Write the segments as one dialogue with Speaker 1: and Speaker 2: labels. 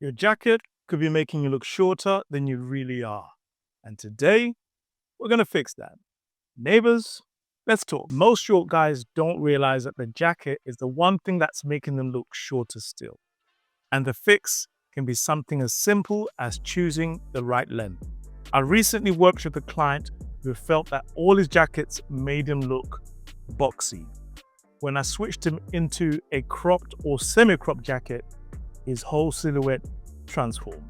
Speaker 1: Your jacket could be making you look shorter than you really are. And today, we're going to fix that. Neighbors, let's talk. Most short guys don't realize that the jacket is the one thing that's making them look shorter still. And the fix can be something as simple as choosing the right length. I recently worked with a client who felt that all his jackets made him look boxy. When I switched him into a cropped or semi-cropped jacket, his whole silhouette transformed.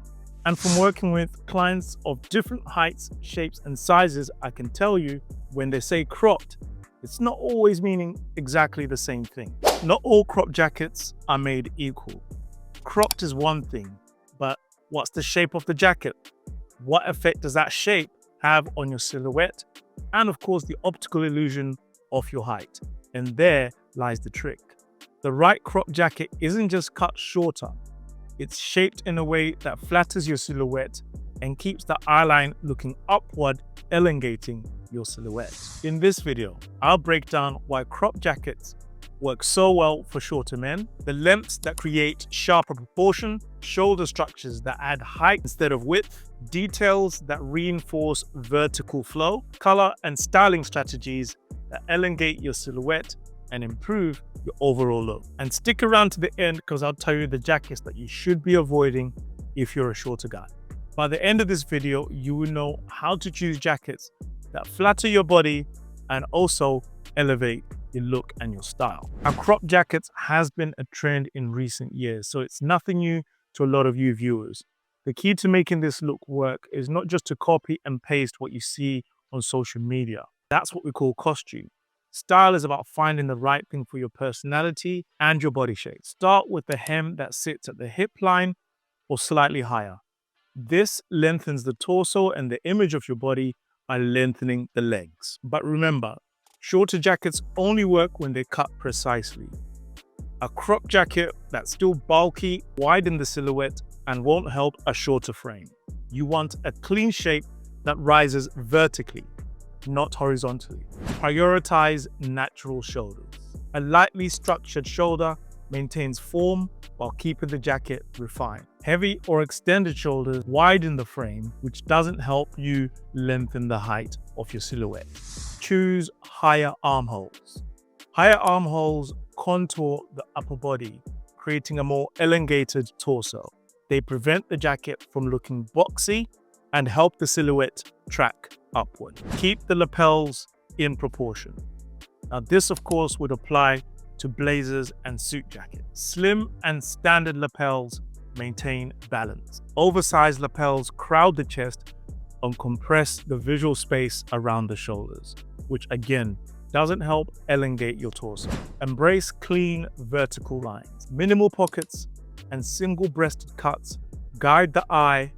Speaker 1: And from working with clients of different heights, shapes, and sizes, I can tell you when they say cropped, it's not always meaning exactly the same thing. Not all crop jackets are made equal. Cropped is one thing, but what's the shape of the jacket? What effect does that shape have on your silhouette? And of course, the optical illusion of your height. And there lies the trick. The right crop jacket isn't just cut shorter. It's shaped in a way that flatters your silhouette and keeps the eyeline looking upward, elongating your silhouette. In this video, I'll break down why crop jackets work so well for shorter men, the lengths that create sharper proportion, shoulder structures that add height instead of width, details that reinforce vertical flow, color and styling strategies that elongate your silhouette and improve your overall look. And stick around to the end because I'll tell you the jackets that you should be avoiding if you're a shorter guy. By the end of this video, you will know how to choose jackets that flatter your body and also elevate your look and your style. Now, crop jackets has been a trend in recent years, so it's nothing new to a lot of you viewers. The key to making this look work is not just to copy and paste what you see on social media. That's what we call costume. Style is about finding the right thing for your personality and your body shape. Start with the hem that sits at the hip line or slightly higher. This lengthens the torso and the image of your body by lengthening the legs. But remember, shorter jackets only work when they cut precisely. A crop jacket that's still bulky widens the silhouette and won't help a shorter frame. You want a clean shape that rises vertically, not horizontally. Prioritize natural shoulders. A lightly structured shoulder maintains form while keeping the jacket refined. Heavy or extended shoulders widen the frame, which doesn't help you lengthen the height of your silhouette. Choose higher armholes. Higher armholes contour the upper body, creating a more elongated torso. They prevent the jacket from looking boxy and help the silhouette track upward. Keep the lapels in proportion. Now this of course would apply to blazers and suit jackets. Slim and standard lapels maintain balance. Oversized lapels crowd the chest and compress the visual space around the shoulders, which again doesn't help elongate your torso. Embrace clean vertical lines. Minimal pockets and single-breasted cuts guide the eye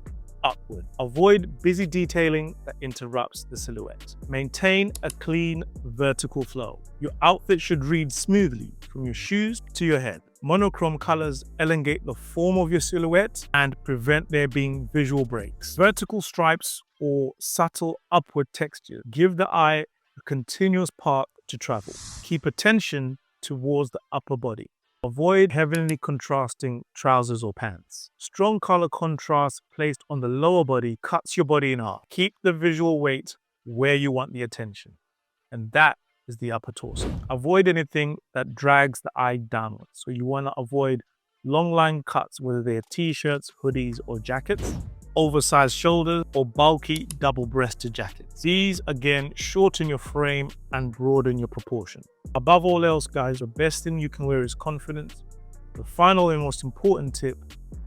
Speaker 1: upward. Avoid busy detailing that interrupts the silhouette. Maintain a clean vertical flow. Your outfit should read smoothly from your shoes to your head. Monochrome colors elongate the form of your silhouette and prevent there being visual breaks. Vertical stripes or subtle upward texture give the eye a continuous path to travel. Keep attention towards the upper body. Avoid heavily contrasting trousers or pants. Strong color contrast placed on the lower body cuts your body in half. Keep the visual weight where you want the attention, and that is the upper torso. Avoid anything that drags the eye downwards. So you want to avoid long line cuts, whether they're t-shirts, hoodies, or jackets, oversized shoulders, or bulky double-breasted jackets. These again shorten your frame and broaden your proportion. Above all else, guys, the best thing you can wear is confidence. The final and most important tip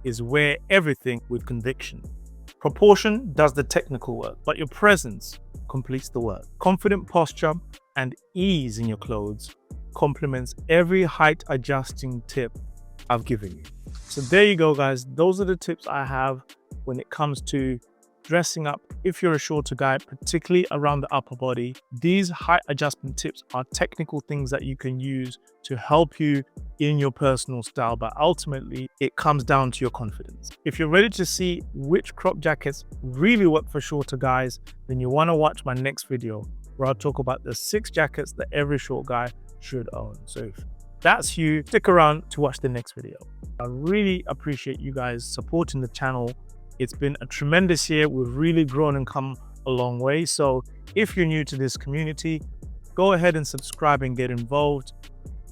Speaker 1: is wear everything with conviction. Proportion does the technical work, but your presence completes the work. Confident posture and ease in your clothes complements every height adjusting tip I've given you. So there you go, guys. Those are the tips I have when it comes to dressing up if you're a shorter guy, particularly around the upper body. These height adjustment tips are technical things that you can use to help you in your personal style, but ultimately it comes down to your confidence. If you're ready to see which crop jackets really work for shorter guys, then you want to watch my next video where I'll talk about the 6 jackets that every short guy should own. So if that's you, stick around to watch the next video. I really appreciate you guys supporting the channel. It's been a tremendous year. We've really grown and come a long way. So if you're new to this community, go ahead and subscribe and get involved.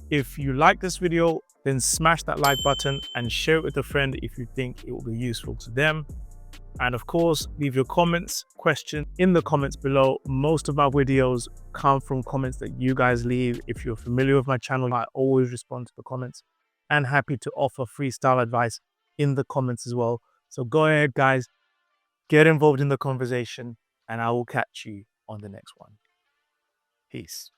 Speaker 1: If you like this video, then smash that like button and share it with a friend if you think it will be useful to them. And of course, leave your comments, questions in the comments below. Most of my videos come from comments that you guys leave. If you're familiar with my channel, I always respond to the comments and happy to offer freestyle advice in the comments as well. So go ahead, guys, get involved in the conversation, and I will catch you on the next one. Peace.